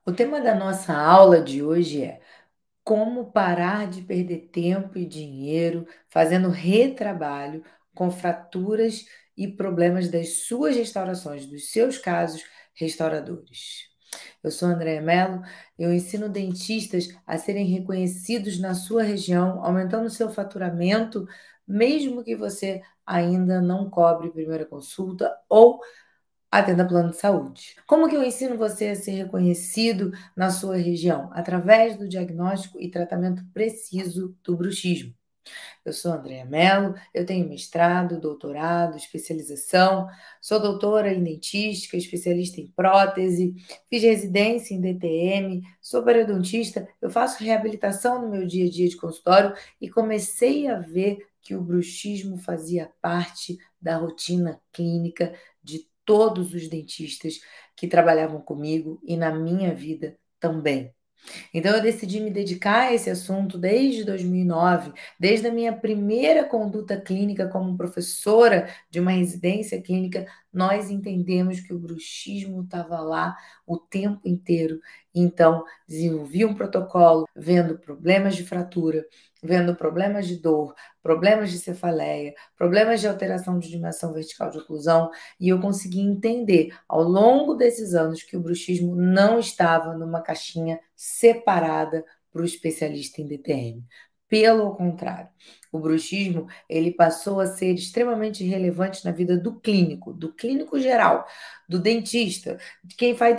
O tema da nossa aula de hoje é como parar de perder tempo e dinheiro fazendo retrabalho com fraturas e problemas das suas restaurações, dos seus casos restauradores. Eu sou Andréa Mello, eu ensino dentistas a serem reconhecidos na sua região, aumentando seu faturamento, mesmo que você ainda não cobre primeira consulta ou atenda plano de saúde. Como que eu ensino você a ser reconhecido na sua região? Através do diagnóstico e tratamento preciso do bruxismo. Eu sou Andréa Mello, eu tenho mestrado, doutorado, especialização, sou doutora em dentística, especialista em prótese, fiz residência em DTM, sou periodontista, eu faço reabilitação no meu dia a dia de consultório e comecei a ver que o bruxismo fazia parte da rotina clínica de todos os dentistas que trabalhavam comigo e na minha vida também. Então, eu decidi me dedicar a esse assunto desde 2009, desde a minha primeira conduta clínica como professora de uma residência clínica, nós entendemos que o bruxismo estava lá o tempo inteiro. Então, desenvolvi um protocolo, vendo problemas de fratura, vendo problemas de dor, problemas de cefaleia, problemas de alteração de dimensão vertical de oclusão, e eu consegui entender ao longo desses anos que o bruxismo não estava numa caixinha separada para o especialista em DTM. Pelo contrário, o bruxismo ele passou a ser extremamente relevante na vida do clínico geral, do dentista, de quem faz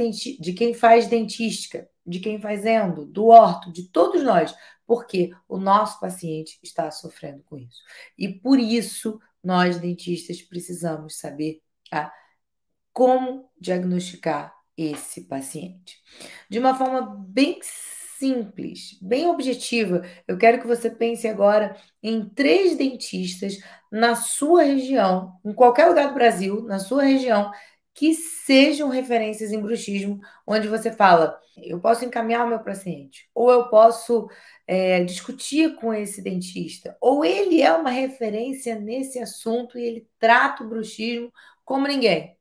dentística, de quem faz endo, do orto, de todos nós, porque o nosso paciente está sofrendo com isso. E por isso nós dentistas precisamos saber como diagnosticar esse paciente. De uma forma bem simples, bem objetiva, eu quero que você pense agora em 3 dentistas na sua região, em qualquer lugar do Brasil, na sua região, que sejam referências em bruxismo, onde você fala, eu posso encaminhar o meu paciente, ou eu posso discutir com esse dentista, ou ele é uma referência nesse assunto e ele trata o bruxismo como ninguém.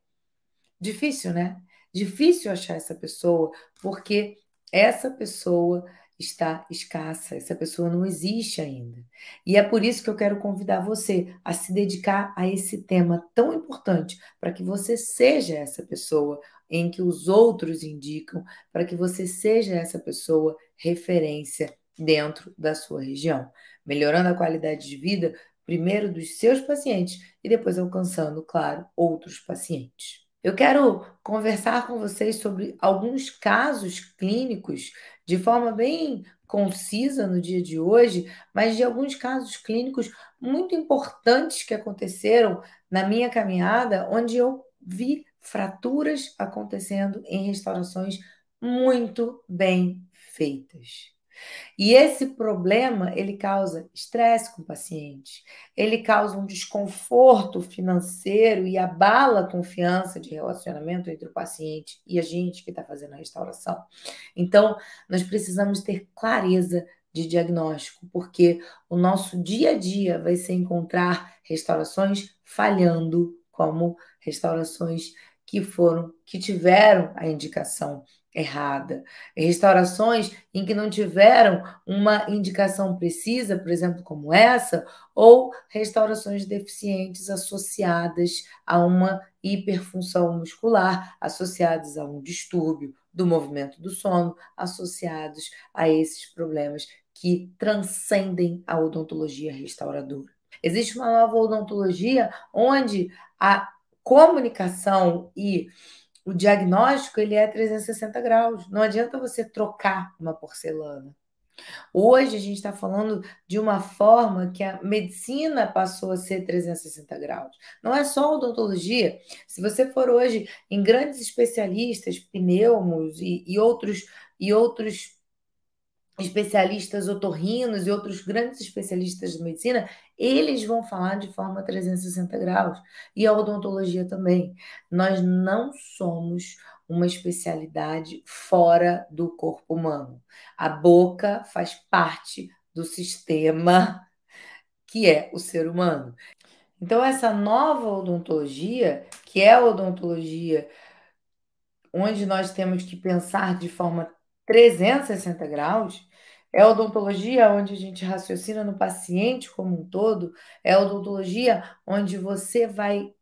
Difícil, né? Difícil achar essa pessoa, porque essa pessoa está escassa, essa pessoa não existe ainda. E é por isso que eu quero convidar você a se dedicar a esse tema tão importante, para que você seja essa pessoa em que os outros indicam, para que você seja essa pessoa referência dentro da sua região, melhorando a qualidade de vida, primeiro dos seus pacientes e depois alcançando, claro, outros pacientes. Eu quero conversar com vocês sobre alguns casos clínicos de forma bem concisa no dia de hoje, mas de alguns casos clínicos muito importantes que aconteceram na minha caminhada, onde eu vi fraturas acontecendo em restaurações muito bem feitas. E esse problema, ele causa estresse com o paciente, ele causa um desconforto financeiro e abala a confiança de relacionamento entre o paciente e a gente que está fazendo a restauração. Então, nós precisamos ter clareza de diagnóstico, porque o nosso dia a dia vai ser encontrar restaurações falhando, como restaurações que tiveram a indicação errada, restaurações em que não tiveram uma indicação precisa, por exemplo, como essa, ou restaurações deficientes associadas a uma hiperfunção muscular, associadas a um distúrbio do movimento do sono, associados a esses problemas que transcendem a odontologia restauradora. Existe uma nova odontologia onde a comunicação e o diagnóstico ele é 360 graus. Não adianta você trocar uma porcelana. Hoje a gente está falando de uma forma que a medicina passou a ser 360 graus. Não é só odontologia. Se você for hoje em grandes especialistas, pneumos e outros especialistas otorrinos e outros grandes especialistas de medicina, eles vão falar de forma 360 graus. E a odontologia também. Nós não somos uma especialidade fora do corpo humano. A boca faz parte do sistema que é o ser humano. Então, essa nova odontologia, que é a odontologia onde nós temos que pensar de forma 360 graus, é a odontologia onde a gente raciocina no paciente como um todo, é a odontologia onde você vai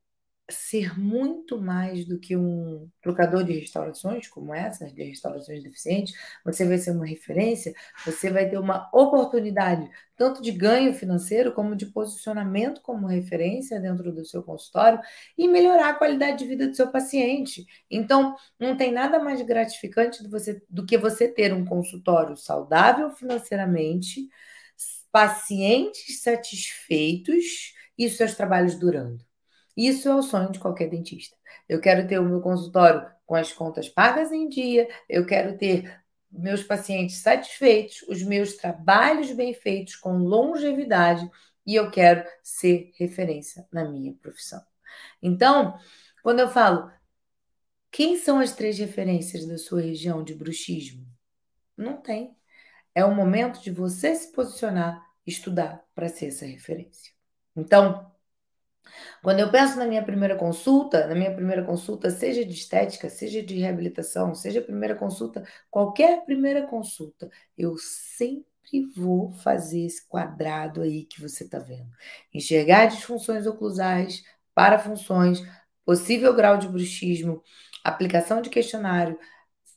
ser muito mais do que um trocador de restaurações, como essa, de restaurações deficientes, você vai ser uma referência, você vai ter uma oportunidade tanto de ganho financeiro como de posicionamento como referência dentro do seu consultório e melhorar a qualidade de vida do seu paciente. Então, não tem nada mais gratificante do que você ter um consultório saudável financeiramente, pacientes satisfeitos e seus trabalhos durando. Isso é o sonho de qualquer dentista. Eu quero ter o meu consultório com as contas pagas em dia, eu quero ter meus pacientes satisfeitos, os meus trabalhos bem feitos, com longevidade, e eu quero ser referência na minha profissão. Então, quando eu falo, quem são as 3 referências da sua região de bruxismo? Não tem. É o momento de você se posicionar, estudar para ser essa referência. Então, quando eu penso na minha primeira consulta, seja de estética, seja de reabilitação, seja a primeira consulta, qualquer primeira consulta, eu sempre vou fazer esse quadrado aí que você está vendo. Enxergar disfunções oclusais, parafunções, possível grau de bruxismo, aplicação de questionário,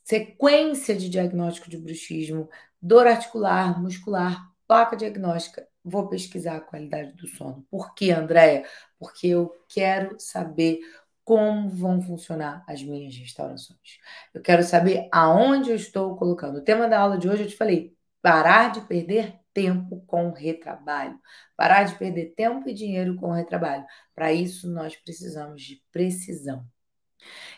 sequência de diagnóstico de bruxismo, dor articular, muscular, placa diagnóstica. Vou pesquisar a qualidade do sono. Por quê, Andréia? Porque eu quero saber como vão funcionar as minhas restaurações. Eu quero saber aonde eu estou colocando. O tema da aula de hoje eu te falei, parar de perder tempo com retrabalho. Parar de perder tempo e dinheiro com retrabalho. Para isso, nós precisamos de precisão.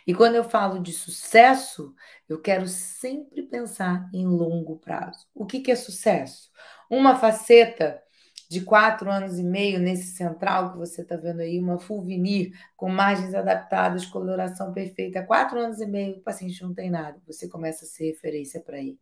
E quando eu falo de sucesso, eu quero sempre pensar em longo prazo. O que é sucesso? Uma faceta de 4 anos e meio nesse central que você está vendo aí, uma full veneer com margens adaptadas, coloração perfeita. 4 anos e meio, o paciente não tem nada. Você começa a ser referência para ele.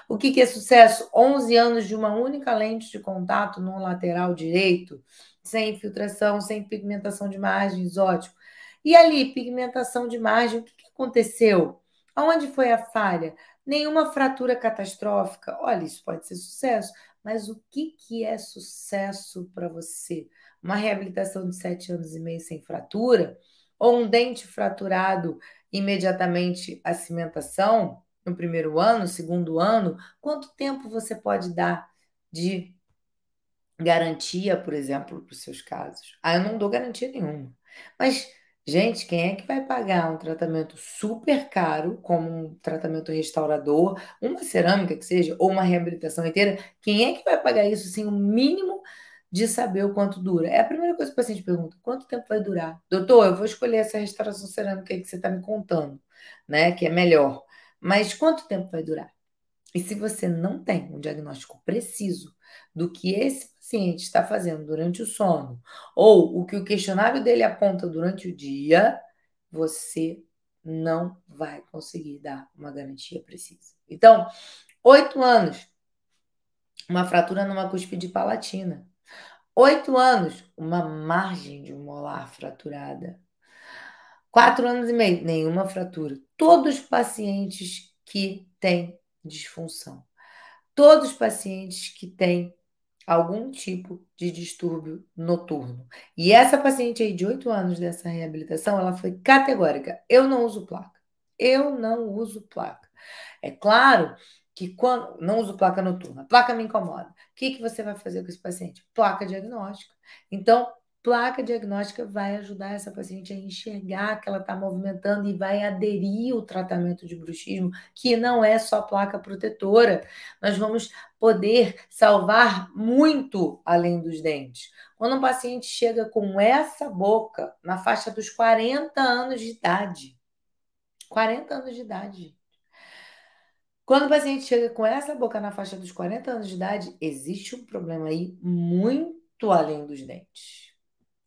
O que é sucesso? 11 anos de uma única lente de contato no lateral direito, sem infiltração, sem pigmentação de margens, ótimo. E ali, pigmentação de margem, o que aconteceu? Aonde foi a falha? Nenhuma fratura catastrófica. Olha, isso pode ser sucesso, mas o que é sucesso para você? Uma reabilitação de 7 anos e meio sem fratura? Ou um dente fraturado imediatamente à cimentação, no primeiro ano, segundo ano? Quanto tempo você pode dar de garantia, por exemplo, para os seus casos? Ah, eu não dou garantia nenhuma. Mas, gente, quem é que vai pagar um tratamento super caro, como um tratamento restaurador, uma cerâmica que seja, ou uma reabilitação inteira? Quem é que vai pagar isso sem o mínimo de saber o quanto dura? É a primeira coisa que o paciente pergunta: quanto tempo vai durar? Doutor, eu vou escolher essa restauração cerâmica aí que você está me contando, né? Que é melhor. Mas quanto tempo vai durar? E se você não tem um diagnóstico preciso do que esse paciente está fazendo durante o sono, ou o que o questionário dele aponta durante o dia, você não vai conseguir dar uma garantia precisa. Então, 8 anos, uma fratura numa cúspide palatina. 8 anos, uma margem de um molar fraturada. 4 anos e meio, nenhuma fratura. Todos os pacientes que têm disfunção. Todos os pacientes que têm algum tipo de distúrbio noturno. E essa paciente aí de 8 anos dessa reabilitação, ela foi categórica. Eu não uso placa. Eu não uso placa. É claro que quando não uso placa noturna, placa me incomoda. O que você vai fazer com esse paciente? Placa diagnóstica. Então, placa diagnóstica vai ajudar essa paciente a enxergar que ela está movimentando e vai aderir ao tratamento de bruxismo, que não é só placa protetora. Nós vamos poder salvar muito além dos dentes. Quando um paciente chega com essa boca na faixa dos 40 anos de idade, 40 anos de idade. Quando o paciente chega com essa boca na faixa dos 40 anos de idade, existe um problema aí muito além dos dentes.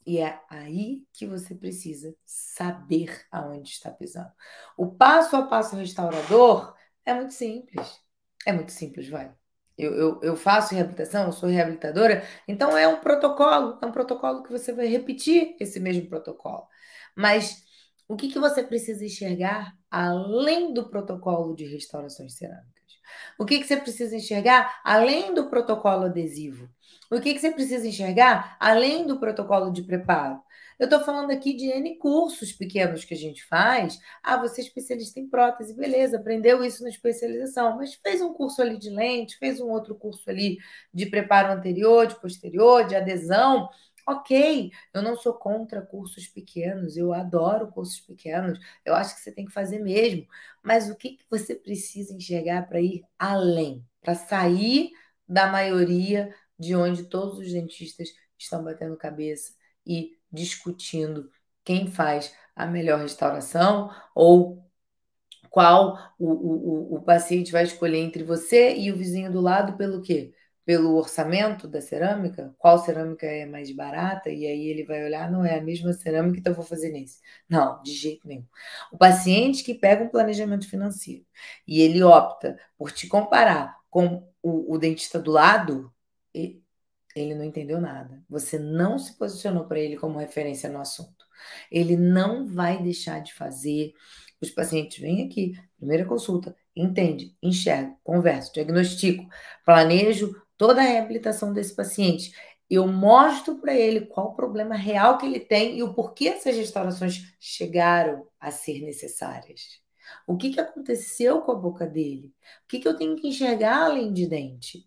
E é aí que você precisa saber aonde está pisando. O passo a passo restaurador é muito simples. É muito simples, vai. Eu faço reabilitação, eu sou reabilitadora, então é um protocolo que você vai repetir esse mesmo protocolo. Mas O que você precisa enxergar além do protocolo de restaurações cerâmicas? O que você precisa enxergar além do protocolo adesivo? O que você precisa enxergar além do protocolo de preparo? Eu estou falando aqui de N cursos pequenos que a gente faz. Ah, você é especialista em prótese, beleza, aprendeu isso na especialização, mas fez um curso ali de lente, fez um outro curso ali de preparo anterior, de posterior, de adesão. Ok, eu não sou contra cursos pequenos, eu adoro cursos pequenos, eu acho que você tem que fazer mesmo. Mas o que você precisa enxergar para ir além, para sair da maioria de onde todos os dentistas estão batendo cabeça e discutindo quem faz a melhor restauração ou qual o paciente vai escolher entre você e o vizinho do lado pelo quê? Pelo orçamento da cerâmica? Qual cerâmica é mais barata? E aí ele vai olhar, não é a mesma cerâmica, então eu vou fazer nesse. Não, de jeito nenhum. O paciente que pega um planejamento financeiro e ele opta por te comparar com o dentista do lado, ele não entendeu nada. Você não se posicionou para ele como referência no assunto. Ele não vai deixar de fazer. Os pacientes vêm aqui, primeira consulta, entende, enxerga, converso, diagnostico, planejo toda a reabilitação desse paciente. Eu mostro para ele qual o problema real que ele tem e o porquê essas restaurações chegaram a ser necessárias. O que aconteceu com a boca dele? O que eu tenho que enxergar além de dente?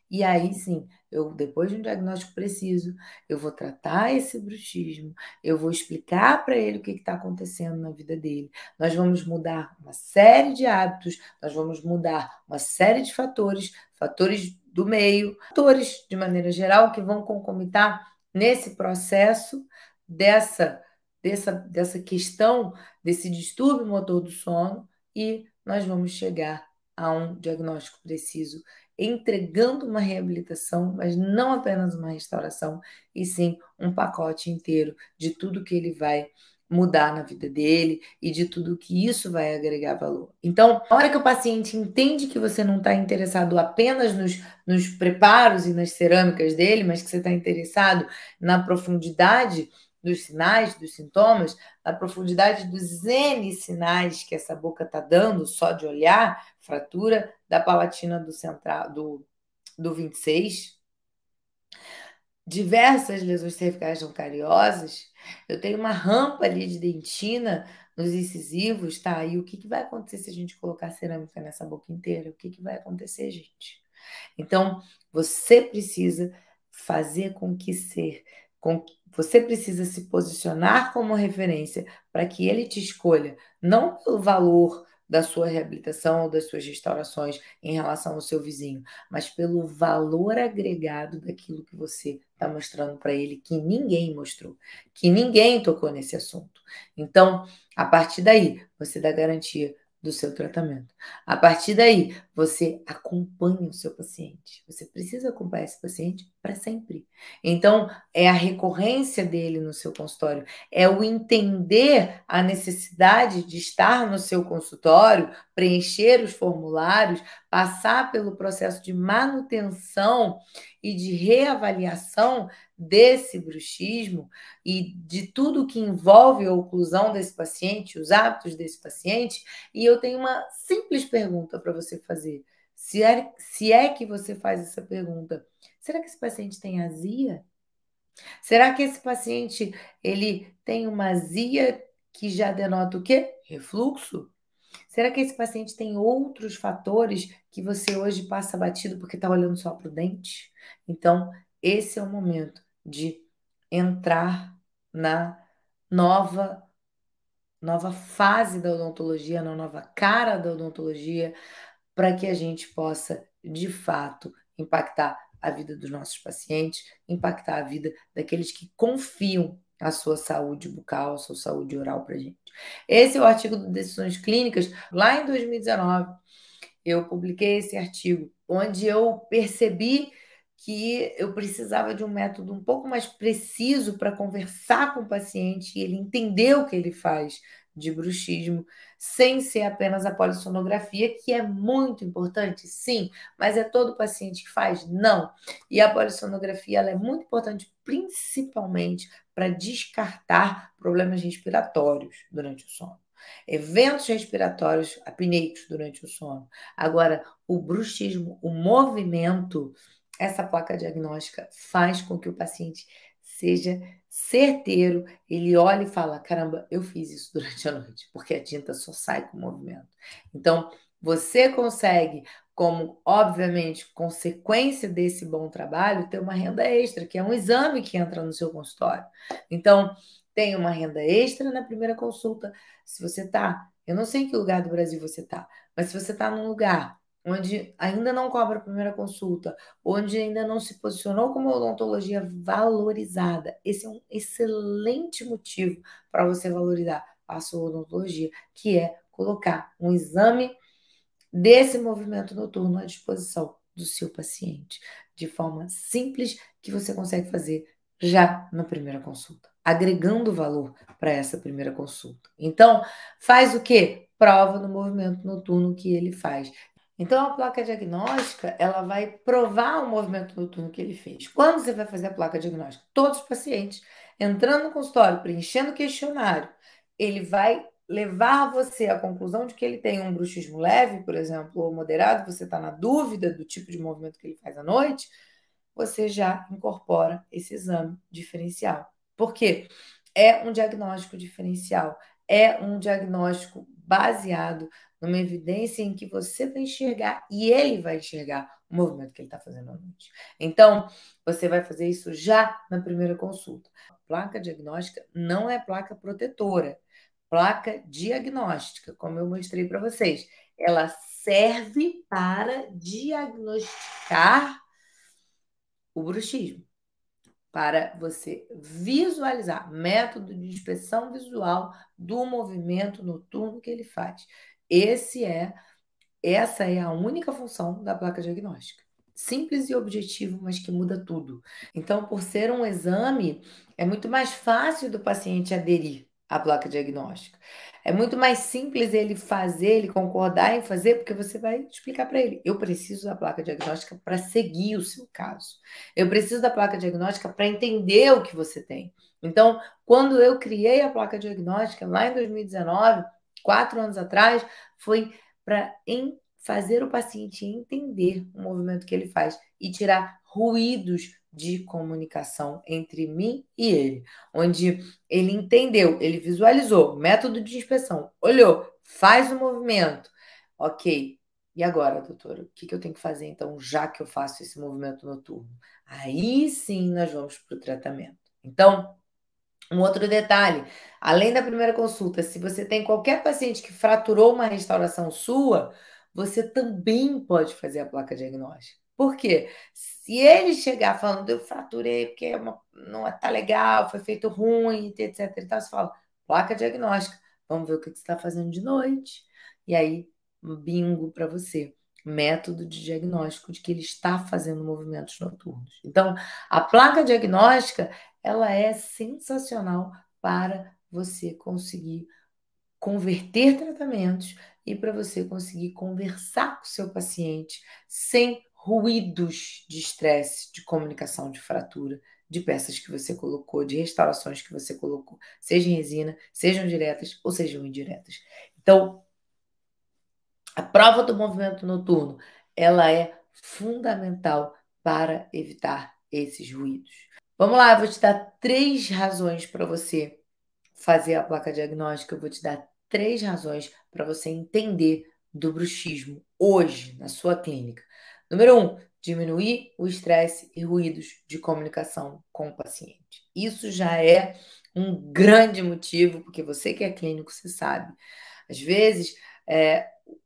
E aí sim, eu depois de um diagnóstico preciso, eu vou tratar esse bruxismo, eu vou explicar para ele o que está acontecendo na vida dele. Nós vamos mudar uma série de hábitos, nós vamos mudar uma série de fatores, fatores do meio, fatores de maneira geral que vão concomitar nesse processo dessa questão, desse distúrbio motor do sono, e nós vamos chegar a um diagnóstico preciso entregando uma reabilitação, mas não apenas uma restauração, e sim um pacote inteiro de tudo que ele vai mudar na vida dele e de tudo que isso vai agregar valor. Então, na hora que o paciente entende que você não está interessado apenas nos preparos e nas cerâmicas dele, mas que você está interessado na profundidade dos sinais, dos sintomas, na profundidade dos N sinais que essa boca está dando só de olhar, fratura da palatina do central do 26, diversas lesões cervicais não cariosas, eu tenho uma rampa ali de dentina nos incisivos, tá? E o que vai acontecer se a gente colocar cerâmica nessa boca inteira? O que vai acontecer, gente? Então, você precisa fazer com que você precisa se posicionar como referência para que ele te escolha, não pelo valor da sua reabilitação ou das suas restaurações em relação ao seu vizinho, mas pelo valor agregado daquilo que você está mostrando para ele, que ninguém mostrou, que ninguém tocou nesse assunto. Então, a partir daí, você dá garantia do seu tratamento. A partir daí, você acompanha o seu paciente. Você precisa acompanhar esse paciente para sempre. Então, é a recorrência dele no seu consultório, é o entender a necessidade de estar no seu consultório, preencher os formulários, passar pelo processo de manutenção e de reavaliação desse bruxismo e de tudo que envolve a oclusão desse paciente, os hábitos desse paciente. E eu tenho uma simples pergunta para você fazer. Se é que você faz essa pergunta, será que esse paciente tem azia? Será que esse paciente ele tem uma azia que já denota o quê? Refluxo? Será que esse paciente tem outros fatores que você hoje passa batido porque está olhando só para o dente? Então, esse é o momento de entrar na nova nova fase da odontologia, na nova cara da odontologia, para que a gente possa, de fato, impactar a vida dos nossos pacientes, impactar a vida daqueles que confiam a sua saúde bucal, a sua saúde oral para a gente. Esse é o artigo de Decisões Clínicas, lá em 2019. Eu publiquei esse artigo, onde eu percebi que eu precisava de um método um pouco mais preciso para conversar com o paciente e ele entender o que ele faz de bruxismo, sem ser apenas a polissonografia, que é muito importante, sim, mas é todo paciente que faz? Não. E a polissonografia ela é muito importante, principalmente para descartar problemas respiratórios durante o sono. Eventos respiratórios apneicos durante o sono. Agora, o bruxismo, o movimento, essa placa diagnóstica faz com que o paciente seja certeiro, ele olha e fala: caramba, eu fiz isso durante a noite, porque a tinta só sai com o movimento. Então, você consegue, como obviamente consequência desse bom trabalho, ter uma renda extra, que é um exame que entra no seu consultório. Então, tem uma renda extra na primeira consulta. Se você está, eu não sei em que lugar do Brasil você está, mas se você está num lugar onde ainda não cobra a primeira consulta, onde ainda não se posicionou como odontologia valorizada, esse é um excelente motivo para você valorizar a sua odontologia, que é colocar um exame desse movimento noturno à disposição do seu paciente, de forma simples que você consegue fazer já na primeira consulta, agregando valor para essa primeira consulta. Então, faz o quê? Prova no movimento noturno que ele faz. Então, a placa diagnóstica, ela vai provar o movimento noturno que ele fez. Quando você vai fazer a placa diagnóstica? Todos os pacientes entrando no consultório, preenchendo o questionário, ele vai levar você à conclusão de que ele tem um bruxismo leve, por exemplo, ou moderado, você está na dúvida do tipo de movimento que ele faz à noite, você já incorpora esse exame diferencial. Por quê? É um diagnóstico diferencial, é um diagnóstico baseado numa evidência em que você vai enxergar e ele vai enxergar o movimento que ele está fazendo à noite. Então, você vai fazer isso já na primeira consulta. A placa diagnóstica não é placa protetora, placa diagnóstica, como eu mostrei para vocês. Ela serve para diagnosticar o bruxismo, para você visualizar método de inspeção visual do movimento noturno que ele faz. Essa é a única função da placa diagnóstica. Simples e objetivo, mas que muda tudo. Então, por ser um exame, é muito mais fácil do paciente aderir à placa diagnóstica. É muito mais simples ele fazer, ele concordar em fazer, porque você vai explicar para ele: eu preciso da placa diagnóstica para seguir o seu caso. Eu preciso da placa diagnóstica para entender o que você tem. Então, quando eu criei a placa diagnóstica lá em 2019, 4 anos atrás, foi para fazer o paciente entender o movimento que ele faz e tirar ruídos de comunicação entre mim e ele, onde ele entendeu, ele visualizou, método de inspeção, olhou, faz o movimento. Ok, e agora, doutora, o que eu tenho que fazer então, já que eu faço esse movimento noturno? Aí sim nós vamos para o tratamento. Então, um outro detalhe, além da primeira consulta, se você tem qualquer paciente que fraturou uma restauração sua, você também pode fazer a placa diagnóstica. Por quê? Se ele chegar falando, eu fraturei porque não está legal, foi feito ruim, etc. E tal, você fala, placa diagnóstica, vamos ver o que você está fazendo de noite. E aí, um bingo para você. Método de diagnóstico de que ele está fazendo movimentos noturnos. Então, a placa diagnóstica ela é sensacional para você conseguir converter tratamentos e para você conseguir conversar com o seu paciente sem ruídos de estresse, de comunicação, de fratura, de peças que você colocou, de restaurações que você colocou, seja em resina, sejam diretas ou sejam indiretas. Então, a prova do movimento noturno, ela é fundamental para evitar esses ruídos. Vamos lá, eu vou te dar 3 razões para você fazer a placa diagnóstica. Eu vou te dar 3 razões para você entender do bruxismo hoje na sua clínica. Número 1, diminuir o estresse e ruídos de comunicação com o paciente. Isso já é um grande motivo, porque você que é clínico, você sabe. Às vezes,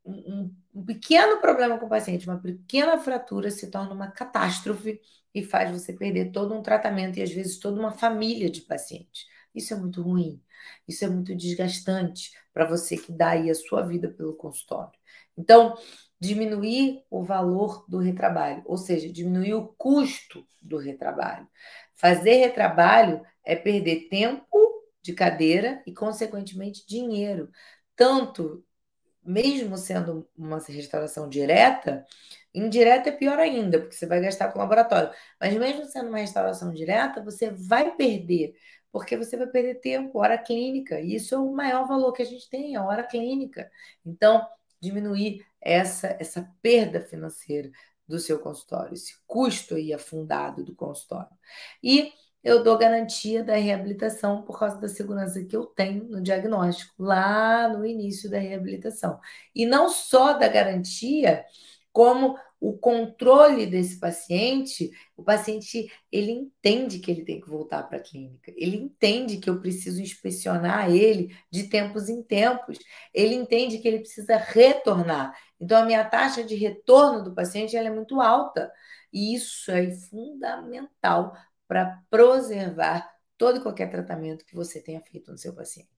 um pequeno problema com o paciente, uma pequena fratura se torna uma catástrofe e faz você perder todo um tratamento e, às vezes, toda uma família de pacientes. Isso é muito ruim, isso é muito desgastante para você que dá aí a sua vida pelo consultório. Então, diminuir o valor do retrabalho, ou seja, diminuir o custo do retrabalho. Fazer retrabalho é perder tempo de cadeira e, consequentemente, dinheiro. Tanto, mesmo sendo uma restauração direta, indireta é pior ainda, porque você vai gastar com o laboratório. Mas mesmo sendo uma restauração direta, você vai perder porque você vai perder tempo, hora clínica, e isso é o maior valor que a gente tem, a hora clínica. Então, diminuir essa perda financeira do seu consultório, esse custo aí afundado do consultório. E eu dou garantia da reabilitação por causa da segurança que eu tenho no diagnóstico, lá no início da reabilitação. E não só da garantia, como o controle desse paciente, o paciente ele entende que ele tem que voltar para a clínica, ele entende que eu preciso inspecionar ele de tempos em tempos, ele entende que ele precisa retornar. Então, a minha taxa de retorno do paciente ela é muito alta, e isso é fundamental para preservar todo e qualquer tratamento que você tenha feito no seu paciente.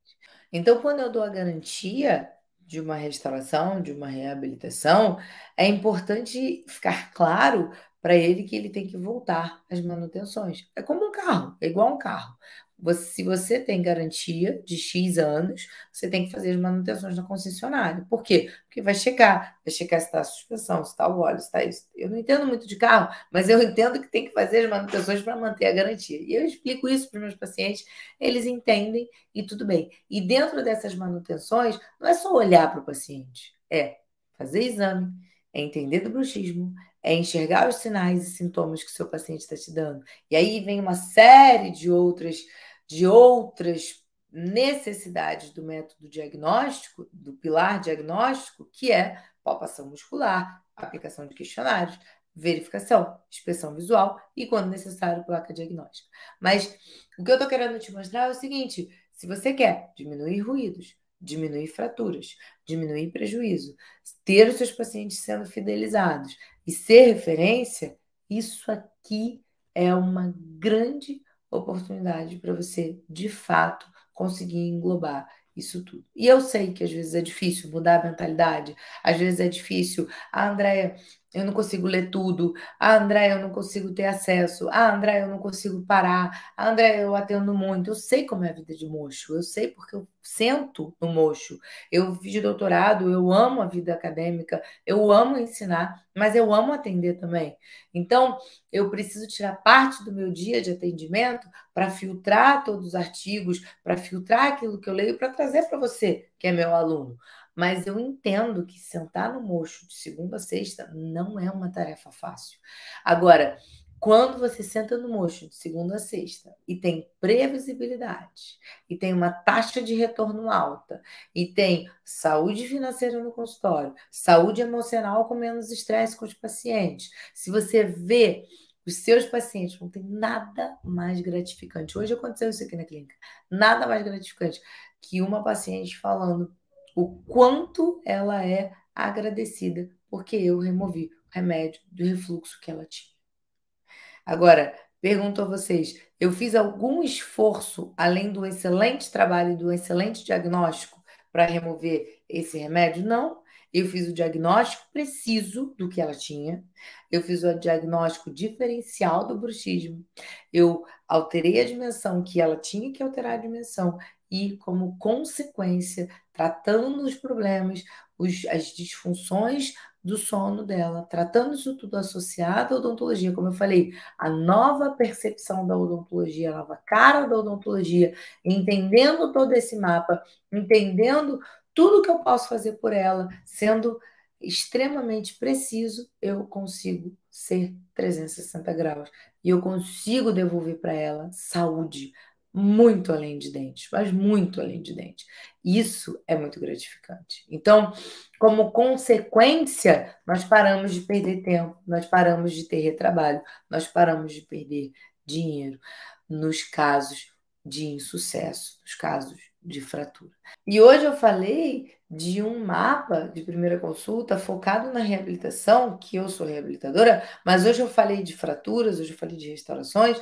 Então, quando eu dou a garantia de uma restauração, de uma reabilitação, é importante ficar claro para ele que ele tem que voltar às manutenções. É como um carro, é igual um carro. Se você tem garantia de X anos, você tem que fazer as manutenções na concessionária. Por quê? Porque vai checar se está a suspensão, se está o óleo, se está isso. Eu não entendo muito de carro, mas eu entendo que tem que fazer as manutenções para manter a garantia. E eu explico isso para os meus pacientes, eles entendem e tudo bem. E dentro dessas manutenções, não é só olhar para o paciente, é fazer exame, é entender do bruxismo, é enxergar os sinais e sintomas que o seu paciente está te dando. E aí vem uma série de outras necessidades do método diagnóstico, do pilar diagnóstico, que é palpação muscular, aplicação de questionários, verificação, inspeção visual e, quando necessário, placa diagnóstica. Mas o que eu estou querendo te mostrar é o seguinte: se você quer diminuir ruídos, diminuir fraturas, diminuir prejuízo, ter os seus pacientes sendo fidelizados e ser referência, isso aqui é uma grande oportunidade para você, de fato, conseguir englobar isso tudo. E eu sei que às vezes é difícil mudar a mentalidade, às vezes é difícil. Ah, Andréia, eu não consigo ler tudo. Ah, Andréia, eu não consigo ter acesso. Ah, Andréia, eu não consigo parar. Ah, Andréia, eu atendo muito. Eu sei como é a vida de mocho. Eu sei porque eu sento no mocho. Eu fiz doutorado, eu amo a vida acadêmica, eu amo ensinar, mas eu amo atender também. Então, eu preciso tirar parte do meu dia de atendimento para filtrar todos os artigos, para filtrar aquilo que eu leio, para trazer para você, que é meu aluno. Mas eu entendo que sentar no mocho de segunda a sexta não é uma tarefa fácil. Agora, quando você senta no mocho de segunda a sexta e tem previsibilidade, e tem uma taxa de retorno alta, e tem saúde financeira no consultório, saúde emocional com menos estresse com os pacientes, se você vê os seus pacientes, não tem nada mais gratificante. Hoje aconteceu isso aqui na clínica. Nada mais gratificante que uma paciente falando o quanto ela é agradecida porque eu removi o remédio do refluxo que ela tinha. Agora, pergunto a vocês: eu fiz algum esforço, além do excelente trabalho e do excelente diagnóstico, para remover esse remédio? Não. Eu fiz o diagnóstico preciso do que ela tinha, eu fiz o diagnóstico diferencial do bruxismo, eu alterei a dimensão que ela tinha que alterar a dimensão, e, como consequência, tratando os problemas, as disfunções do sono dela, tratando isso tudo associado à odontologia, como eu falei, a nova percepção da odontologia, a nova cara da odontologia, entendendo todo esse mapa, entendendo tudo que eu posso fazer por ela, sendo extremamente preciso, eu consigo ser 360 graus e eu consigo devolver para ela saúde, muito além de dentes, mas muito além de dentes. Isso é muito gratificante. Então, como consequência, nós paramos de perder tempo, nós paramos de ter retrabalho, nós paramos de perder dinheiro nos casos de insucesso, nos casos de fratura. E hoje eu falei de um mapa de primeira consulta focado na reabilitação, que eu sou reabilitadora, mas hoje eu falei de fraturas, hoje eu falei de restaurações,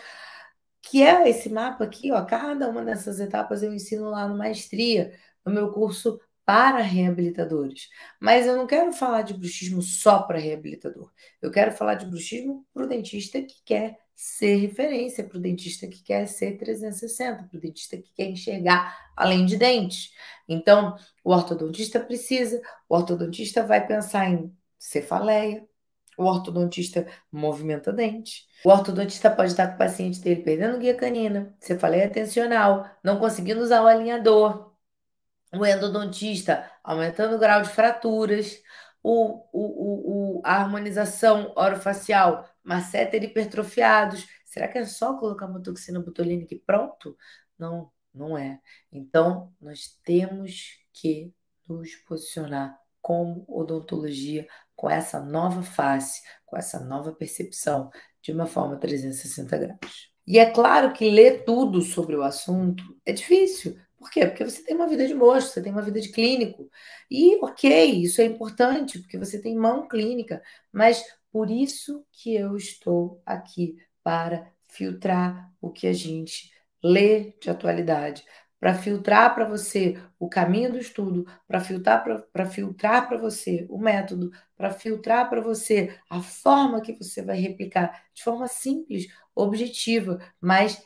que é esse mapa aqui, ó, cada uma dessas etapas eu ensino lá no Maestria, no meu curso para reabilitadores. Mas eu não quero falar de bruxismo só para reabilitador. Eu quero falar de bruxismo para o dentista que quer ser referência, para o dentista que quer ser 360, para o dentista que quer enxergar além de dentes. Então, o ortodontista vai pensar em cefaleia, O ortodontista movimenta dente. O ortodontista pode estar com o paciente dele perdendo guia canina, cefaleia atencional, não conseguindo usar o alinhador. O endodontista aumentando o grau de fraturas. A harmonização orofacial, masseter hipertrofiados. Será que é só colocar uma toxina botulínica e pronto? Não, não é. Então, nós temos que nos posicionar como odontologia com essa nova face, com essa nova percepção, de uma forma 360 graus. E é claro que ler tudo sobre o assunto é difícil. Por quê? Porque você tem uma vida de moço, você tem uma vida de clínico. E, ok, isso é importante, porque você tem mão clínica, mas por isso que eu estou aqui, para filtrar o que a gente lê de atualidade, para filtrar para você o caminho do estudo, para filtrar para você o método, para filtrar para você a forma que você vai replicar de forma simples, objetiva, mas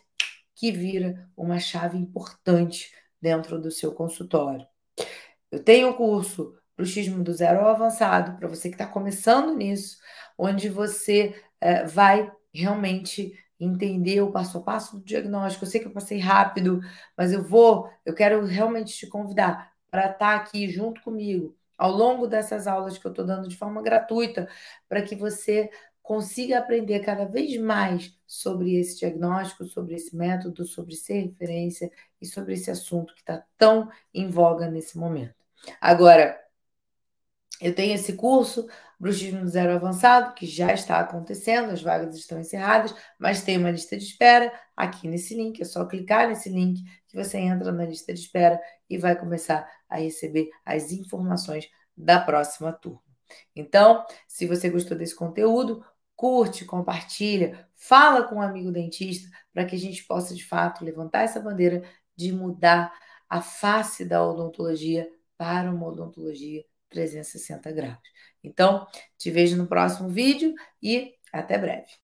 que vira uma chave importante dentro do seu consultório. Eu tenho um curso Bruxismo do Zero ao Avançado, para você que está começando nisso, onde você vai realmente entender o passo a passo do diagnóstico. Eu sei que eu passei rápido, mas eu quero realmente te convidar para estar aqui junto comigo ao longo dessas aulas que eu estou dando de forma gratuita, para que você consiga aprender cada vez mais sobre esse diagnóstico, sobre esse método, sobre ser referência e sobre esse assunto que está tão em voga nesse momento. Agora, eu tenho esse curso, Bruxismo do Zero Avançado, que já está acontecendo, as vagas estão encerradas, mas tem uma lista de espera aqui nesse link. É só clicar nesse link que você entra na lista de espera e vai começar a receber as informações da próxima turma. Então, se você gostou desse conteúdo, curte, compartilha, fala com um amigo dentista para que a gente possa, de fato, levantar essa bandeira de mudar a face da odontologia para uma odontologia 360 graus. Então, te vejo no próximo vídeo e até breve.